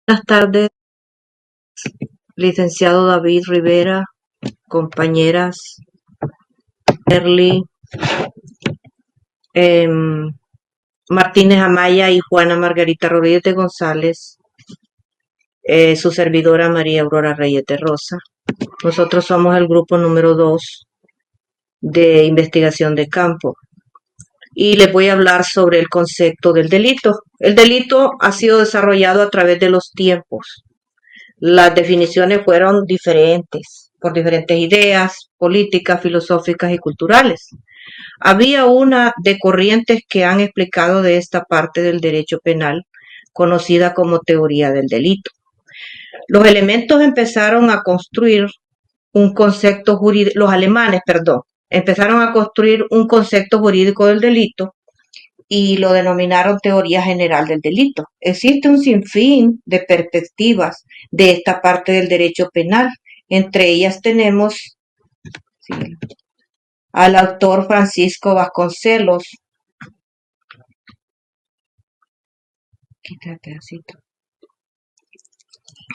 Buenas tardes, licenciado David Rivera, compañeras Erly, em, Martínez Amaya y Juana Margarita Rodríguez de González, su servidora María Aurora Reyes de Rosa. Nosotros somos el grupo número 2 de investigación de campo y les voy a hablar sobre el concepto del delito. El delito ha sido desarrollado a través de los tiempos. Las definiciones fueron diferentes, por diferentes ideas, políticas, filosóficas y culturales. Había una de corrientes que han explicado de esta parte del derecho penal, conocida como teoría del delito. Los elementos empezaron a construir un concepto jurídico, los alemanes, perdón, empezaron a construir un concepto jurídico del delito y lo denominaron teoría general del delito. Existe un sinfín de perspectivas de esta parte del derecho penal. Entre ellas tenemos al autor Francisco Vasconcelos. Quita el pedacito.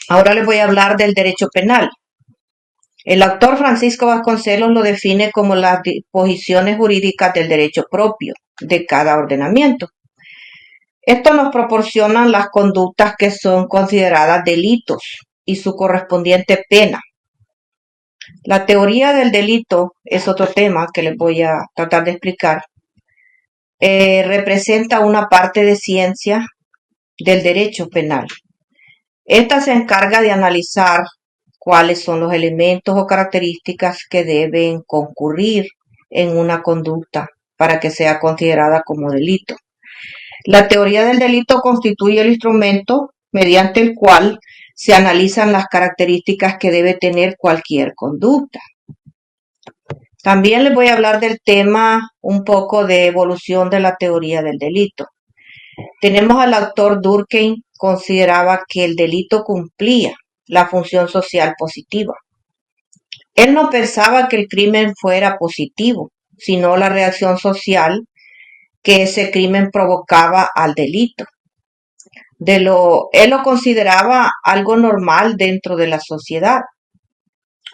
Ahora les voy a hablar del derecho penal. El autor Francisco Vasconcelos lo define como las disposiciones jurídicas del derecho propio de cada ordenamiento. Esto nos proporciona las conductas que son consideradas delitos y su correspondiente pena. La teoría del delito es otro tema que les voy a tratar de explicar. Representa una parte de ciencia del derecho penal. Esta se encarga de analizar cuáles son los elementos o características que deben concurrir en una conducta para que sea considerada como delito. La teoría del delito constituye el instrumento mediante el cual se analizan las características que debe tener cualquier conducta. También les voy a hablar del tema un poco de evolución de la teoría del delito. Tenemos al autor Durkheim, consideraba que el delito cumplía la función social positiva. Él no pensaba que el crimen fuera positivo, sino la reacción social que ese crimen provocaba al delito. Él lo consideraba algo normal dentro de la sociedad,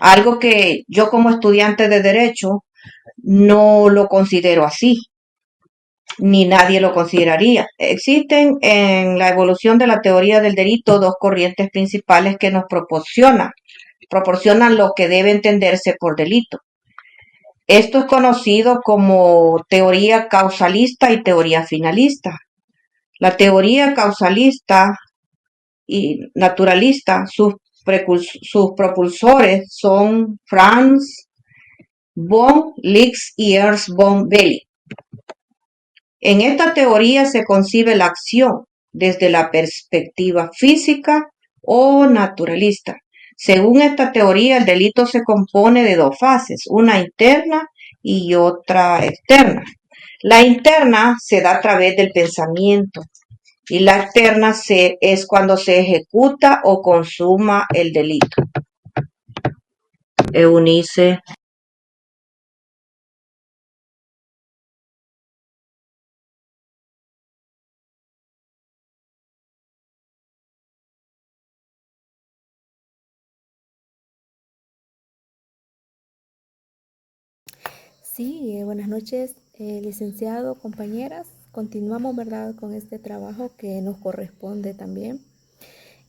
algo que yo como estudiante de derecho no lo considero así, ni nadie lo consideraría. Existen en la evolución de la teoría del delito dos corrientes principales que nos proporcionan lo que debe entenderse por delito. Esto es conocido como teoría causalista y teoría finalista. La teoría causalista y naturalista, sus propulsores son Franz von Liszt y Ernst von Belli. En esta teoría se concibe la acción desde la perspectiva física o naturalista. Según esta teoría, el delito se compone de dos fases, una interna y otra externa. La interna se da a través del pensamiento y la externa es cuando se ejecuta o consuma el delito. Eunice. Sí, buenas noches, licenciado, compañeras. Continuamos, ¿verdad?, con este trabajo que nos corresponde también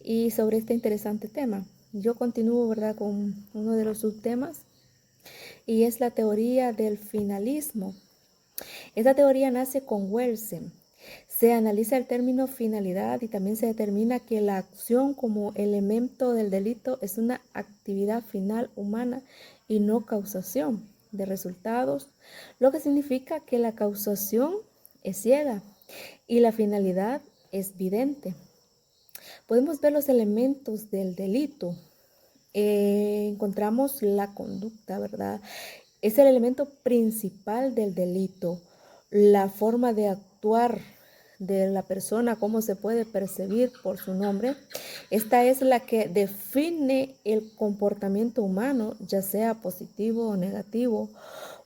y sobre este interesante tema. Yo continúo, ¿verdad?, con uno de los subtemas y es la teoría del finalismo. Esta teoría nace con Welsem. Se analiza el término finalidad y también se determina que la acción como elemento del delito es una actividad final humana y no causación de resultados, lo que significa que la causación es ciega y la finalidad es vidente. Podemos ver los elementos del delito. Encontramos la conducta, ¿verdad? Es el elemento principal del delito, la forma de actuar de la persona, cómo se puede percibir por su nombre. Esta es la que define el comportamiento humano, ya sea positivo o negativo,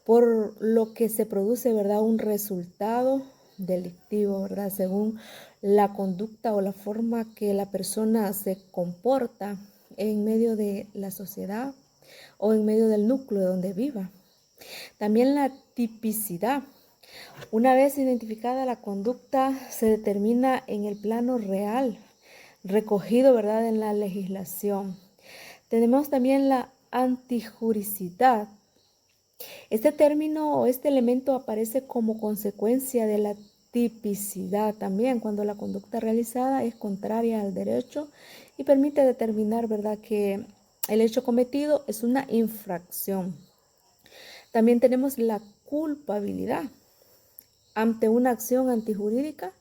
por lo que se produce, ¿verdad?, un resultado delictivo, ¿verdad? Según la conducta o la forma que la persona se comporta en medio de la sociedad o en medio del núcleo donde viva. También la tipicidad. Una vez identificada la conducta, se determina en el plano real, recogido, ¿verdad?, en la legislación. Tenemos también la antijuricidad. Este término o este elemento aparece como consecuencia de la tipicidad también, cuando la conducta realizada es contraria al derecho y permite determinar, ¿verdad?, que el hecho cometido es una infracción. También tenemos la culpabilidad. Ante una acción antijurídica,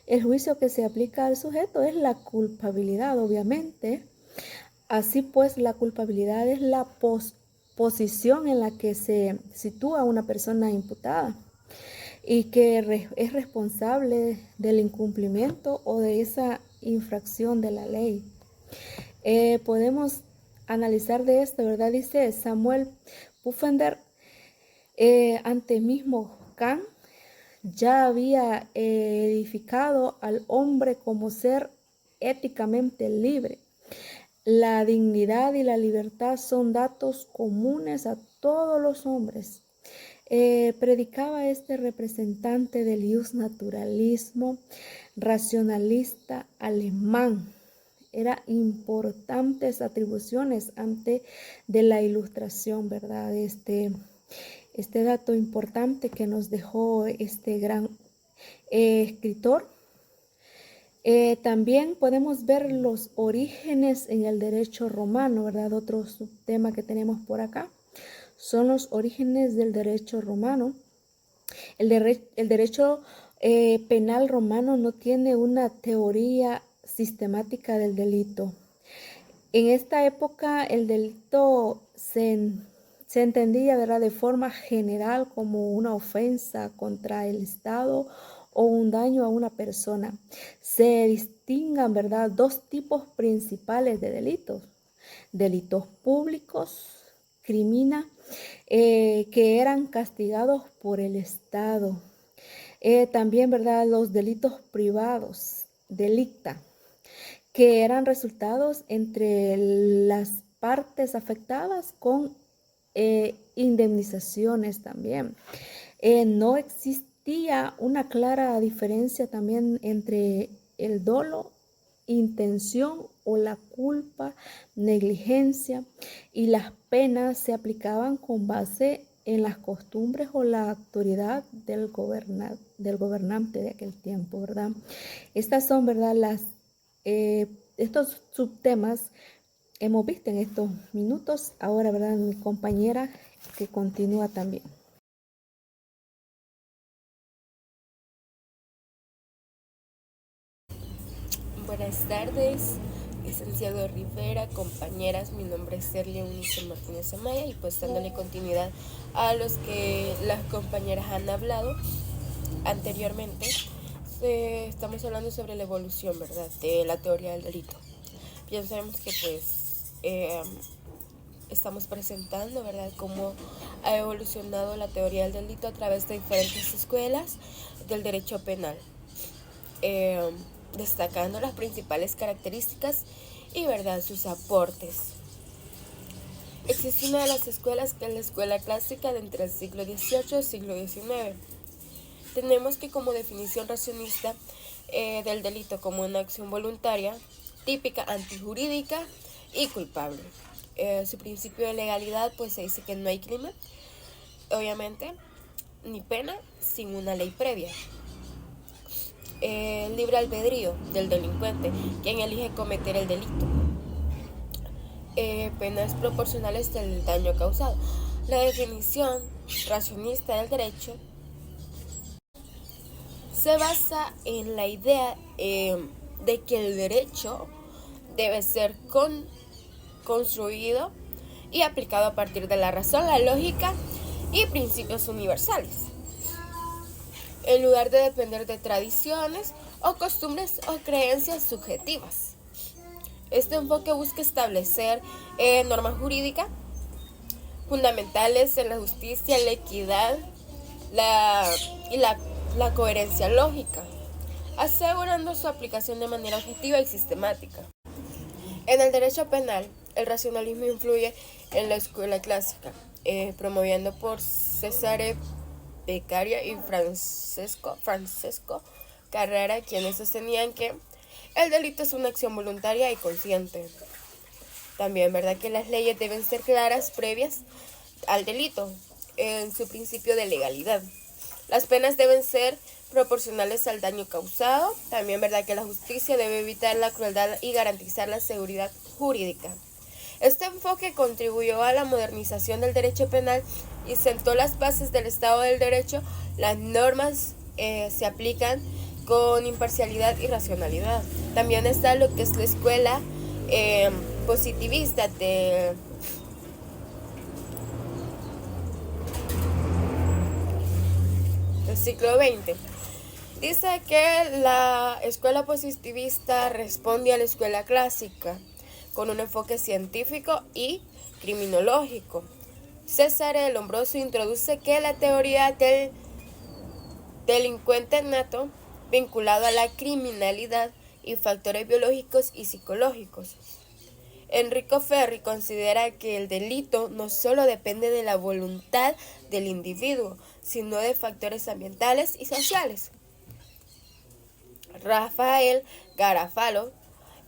el juicio que se aplica al sujeto es la culpabilidad, obviamente. Así pues, la culpabilidad es la posición en la que se sitúa una persona imputada y que es responsable del incumplimiento o de esa infracción de la ley. Podemos analizar de esto, ¿verdad? Dice Samuel Pufender, ante mismo Kant, ya había edificado al hombre como ser éticamente libre. La dignidad y la libertad son datos comunes a todos los hombres. Predicaba este representante del justnaturalismo racionalista alemán. Eran importantes atribuciones antes de la Ilustración, ¿verdad? Este dato importante que nos dejó este gran escritor. También podemos ver los orígenes en el derecho romano, ¿verdad? Otro subtema que tenemos por acá son los orígenes del derecho romano. El derecho penal romano no tiene una teoría sistemática del delito. En esta época el delito se entendía, ¿verdad?, de forma general como una ofensa contra el Estado o un daño a una persona. Se distingan, ¿verdad?, dos tipos principales de delitos. Delitos públicos, crimina, que eran castigados por el Estado. También, ¿verdad?, los delitos privados, delicta, que eran resultados entre las partes afectadas con indemnizaciones también. No existía una clara diferencia también entre el dolo, intención o la culpa, negligencia, y las penas se aplicaban con base en las costumbres o la autoridad del gobernante de aquel tiempo, ¿verdad? Estas son, ¿verdad?, estos subtemas hemos visto en estos minutos. Ahora, ¿verdad?, mi compañera que continúa también. Buenas tardes, licenciado Rivera, compañeras. Mi nombre es Serlia Eunice Martínez Amaya y pues dándole continuidad a los que las compañeras han hablado anteriormente, estamos hablando sobre la evolución, ¿verdad?, de la teoría del delito. Bien sabemos que pues estamos presentando, ¿verdad?, cómo ha evolucionado la teoría del delito a través de diferentes escuelas del derecho penal. Destacando las principales características y, ¿verdad?, sus aportes. Existe una de las escuelas que es la escuela clásica de entre el siglo XVIII y el siglo XIX. Tenemos que como definición racionista del delito como una acción voluntaria, típica, antijurídica y culpable. Su principio de legalidad pues se dice que no hay crimen, obviamente, ni pena sin una ley previa. Libre albedrío del delincuente, quien elige cometer el delito. Penas proporcionales del daño causado. La definición racionista del derecho se basa en la idea de que el derecho debe ser construido y aplicado a partir de la razón, la lógica y principios universales, en lugar de depender de tradiciones o costumbres o creencias subjetivas. Este enfoque busca establecer normas jurídicas fundamentales en la justicia, la equidad y la la coherencia lógica, asegurando su aplicación de manera objetiva y sistemática. En el derecho penal, el racionalismo influye en la escuela clásica, promoviendo por Cesare Beccaria y Francesco Carrera, quienes sostenían que el delito es una acción voluntaria y consciente. También, ¿verdad?, que las leyes deben ser claras previas al delito, en su principio de legalidad. Las penas deben ser proporcionales al daño causado. También, ¿verdad?, que la justicia debe evitar la crueldad y garantizar la seguridad jurídica. Este enfoque contribuyó a la modernización del derecho penal y sentó las bases del Estado del Derecho. Las normas se aplican con imparcialidad y racionalidad. También está lo que es la escuela positivista del siglo XX. Dice que la escuela positivista responde a la escuela clásica con un enfoque científico y criminológico. Cesare Lombroso introduce que la teoría del delincuente nato vinculado a la criminalidad y factores biológicos y psicológicos. Enrico Ferri considera que el delito no solo depende de la voluntad del individuo, sino de factores ambientales y sociales. Rafael Garofalo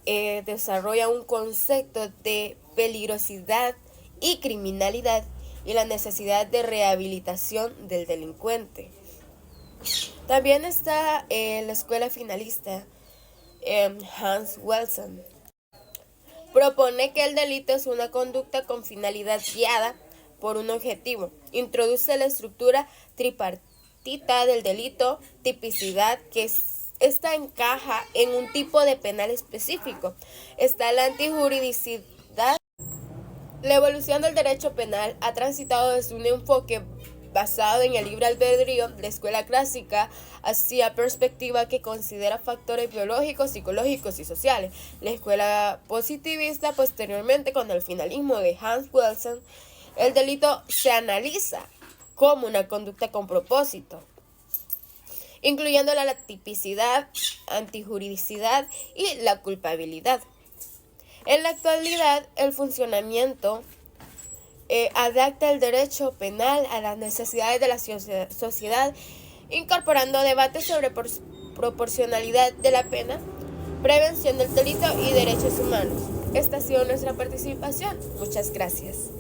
desarrolla un concepto de peligrosidad y criminalidad y la necesidad de rehabilitación del delincuente. También está la escuela finalista, Hans Wilson. Propone que el delito es una conducta con finalidad guiada por un objetivo. Introduce la estructura tripartita del delito, tipicidad, que esta encaja en un tipo de penal específico. Está la antijuridicidad. La evolución del derecho penal ha transitado desde un enfoque basado en el libre albedrío de la escuela clásica hacia perspectiva que considera factores biológicos, psicológicos y sociales. La escuela positivista, posteriormente con el finalismo de Hans Wilson, el delito se analiza como una conducta con propósito, incluyendo la tipicidad, antijuridicidad y la culpabilidad. En la actualidad, el funcionamiento adapta el derecho penal a las necesidades de la sociedad, incorporando debates sobre proporcionalidad de la pena, prevención del delito y derechos humanos. Esta ha sido nuestra participación. Muchas gracias.